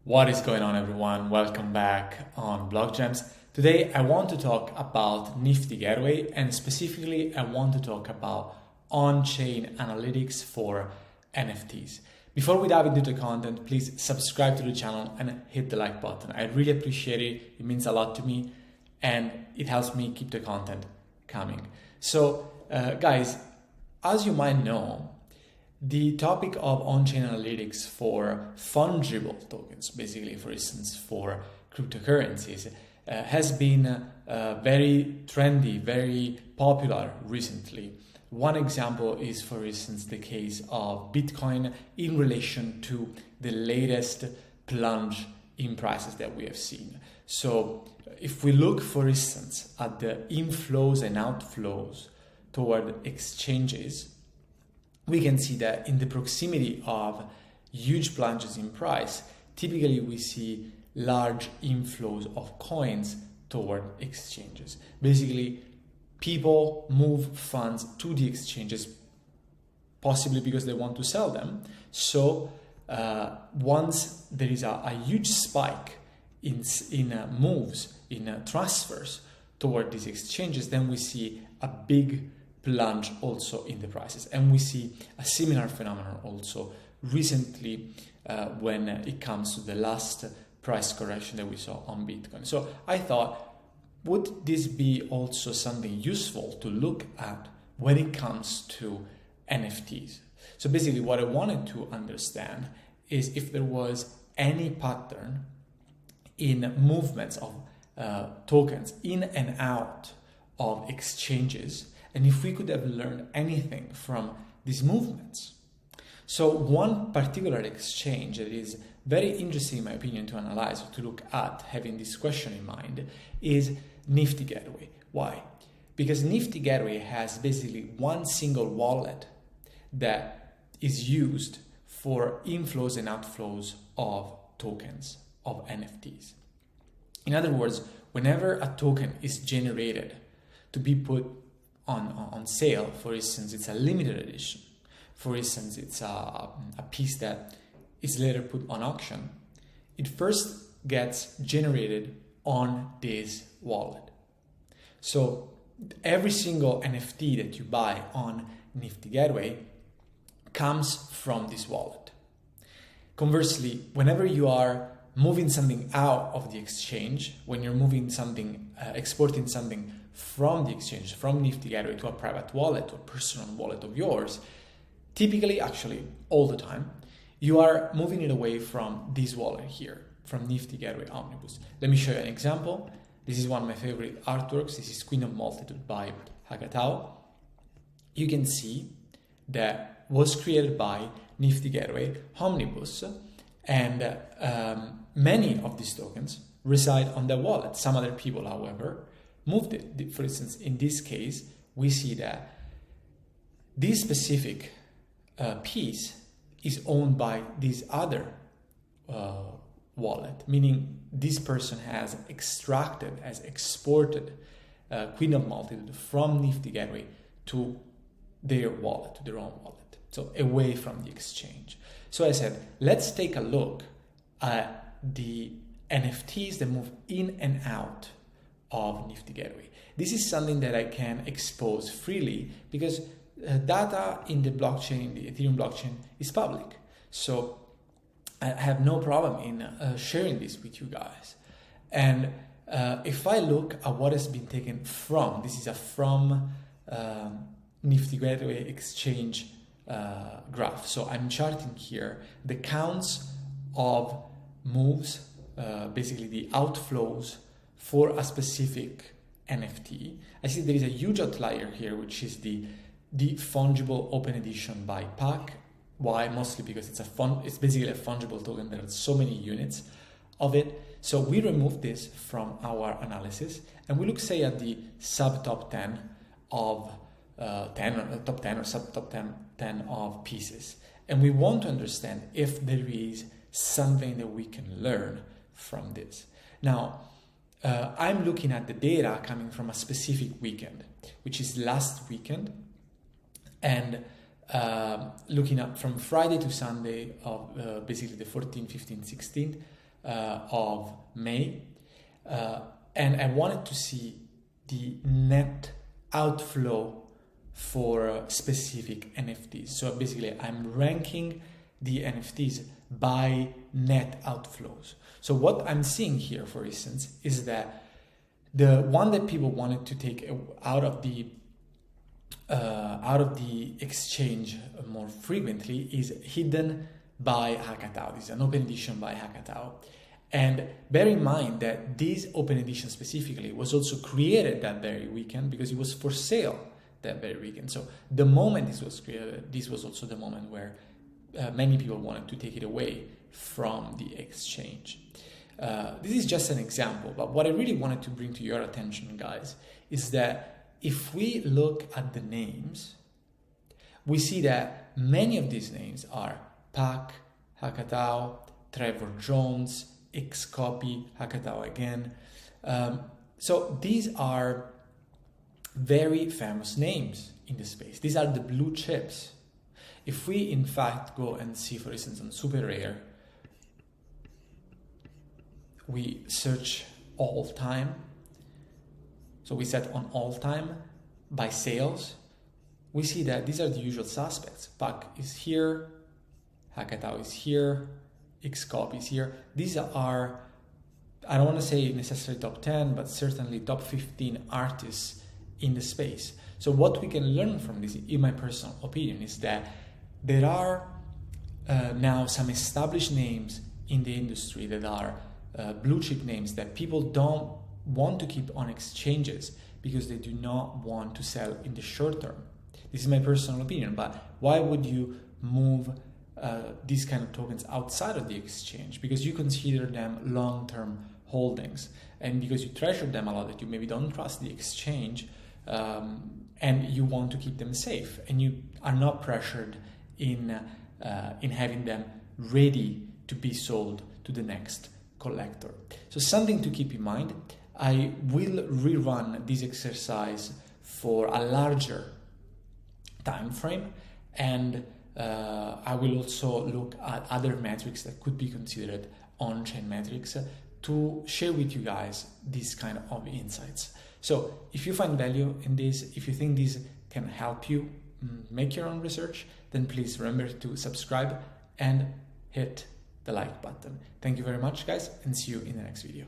What is going on, everyone? Welcome back on Block Gems. Today I want to talk about NIFTY Gateway, and specifically I want to talk about on-chain analytics for NFTs. Before we dive into the content, please subscribe to the channel and hit the like button. I really appreciate it. It means a lot to me and it helps me keep the content coming. So guys, as you might know, the topic of on-chain analytics for fungible tokens, basically, for instance, for cryptocurrencies, has been very trendy, very popular recently. One example is, for instance, the case of Bitcoin in relation to the latest plunge in prices that we have seen. So if we look, for instance, at the inflows and outflows toward exchanges, we can see that in the proximity of huge plunges in price, typically we see large inflows of coins toward exchanges. Basically, people move funds to the exchanges, possibly because they want to sell them. So once there is a huge spike in moves, in transfers toward these exchanges, then we see a big plunge also in the prices. And we see a similar phenomenon also recently when it comes to the last price correction that we saw on Bitcoin. So I thought, would this be also something useful to look at when it comes to NFTs? So basically what I wanted to understand is if there was any pattern in movements of tokens in and out of exchanges, and if we could have learned anything from these movements. So one particular exchange that is very interesting, in my opinion, to analyze or to look at, having this question in mind, is NIFTY Gateway. Why? Because NIFTY Gateway has basically one single wallet that is used for inflows and outflows of tokens, of NFTs. In other words, whenever a token is generated to be put on sale, for instance, it's a limited edition, for instance, it's a piece that is later put on auction, it first gets generated on this wallet. So every single NFT that you buy on NIFTY Gateway comes from this wallet. Conversely, whenever you are moving something out of the exchange, when you're moving something, exporting something from the exchange, from NIFTY Gateway to a private wallet, to a personal wallet of yours, typically, actually all the time, you are moving it away from this wallet here, from NIFTY Gateway Omnibus. Let me show you an example. This is one of my favorite artworks. This is Queen of Multitude by Hagatao. You can see that was created by NIFTY Gateway Omnibus, and many of these tokens reside on the wallet. Some other people, however, moved it. For instance, in this case, we see that this specific piece is owned by this other wallet, meaning this person has extracted, has exported Queen of Multitude from NIFTY Gateway to their wallet, to their own wallet, so away from the exchange. So I said, let's take a look at the NFTs that move in and out of NIFTY Gateway. This is something that I can expose freely because data in the blockchain, the Ethereum blockchain, is public. So I have no problem in sharing this with you guys. And if I look at what has been taken from, this is a from NIFTY Gateway exchange graph. So I'm charting here the counts of moves, basically the outflows for a specific NFT. I see there is a huge outlier here, which is the fungible open edition by PAC. Why? Mostly because it's basically a fungible token. There are so many units of it. So we remove this from our analysis and we look, say, at the sub top 10 of top 10 or sub top 10 of pieces. And we want to understand if there is something that we can learn from this. Now, I'm looking at the data coming from a specific weekend, which is last weekend, and looking up from Friday to Sunday of basically the 14th, 15th, 16th of May, and I wanted to see the net outflow for specific NFTs. So basically, I'm ranking the NFTs by net outflows. So what I'm seeing here, for instance, is that the one that people wanted to take out of the exchange more frequently is hidden by Hakatao. This is an open edition by Hakatao. And bear in mind that this open edition specifically was also created that very weekend because it was for sale that very weekend. So the moment this was created, this was also the moment where many people wanted to take it away from the exchange. This is just an example, but what I really wanted to bring to your attention, guys, is that if we look at the names, we see that many of these names are Pac, Hakatao, Trevor Jones, Xcopy, Hakatao again. So these are very famous names in the space. These are the blue chips. If we in fact go and see, for instance, on Super Rare, we search all time. So we set on all time by sales. We see that these are the usual suspects. Pac is here, Hakatao is here, Xcopy is here. These are, I don't want to say necessarily top 10, but certainly top 15 artists in the space. So what we can learn from this, in my personal opinion, is that there are now some established names in the industry that are blue chip names that people don't want to keep on exchanges because they do not want to sell in the short term. This is my personal opinion, but why would you move these kind of tokens outside of the exchange? Because you consider them long-term holdings, and because you treasure them a lot, that you maybe don't trust the exchange, and you want to keep them safe, and you are not pressured in having them ready to be sold to the next collector. So something to keep in mind. I will rerun this exercise for a larger time frame, and I will also look at other metrics that could be considered on-chain metrics to share with you guys these kind of insights. So if you find value in this, if you think this can help you make your own research, then please remember to subscribe and hit the like button. Thank you very much, guys, and see you in the next video.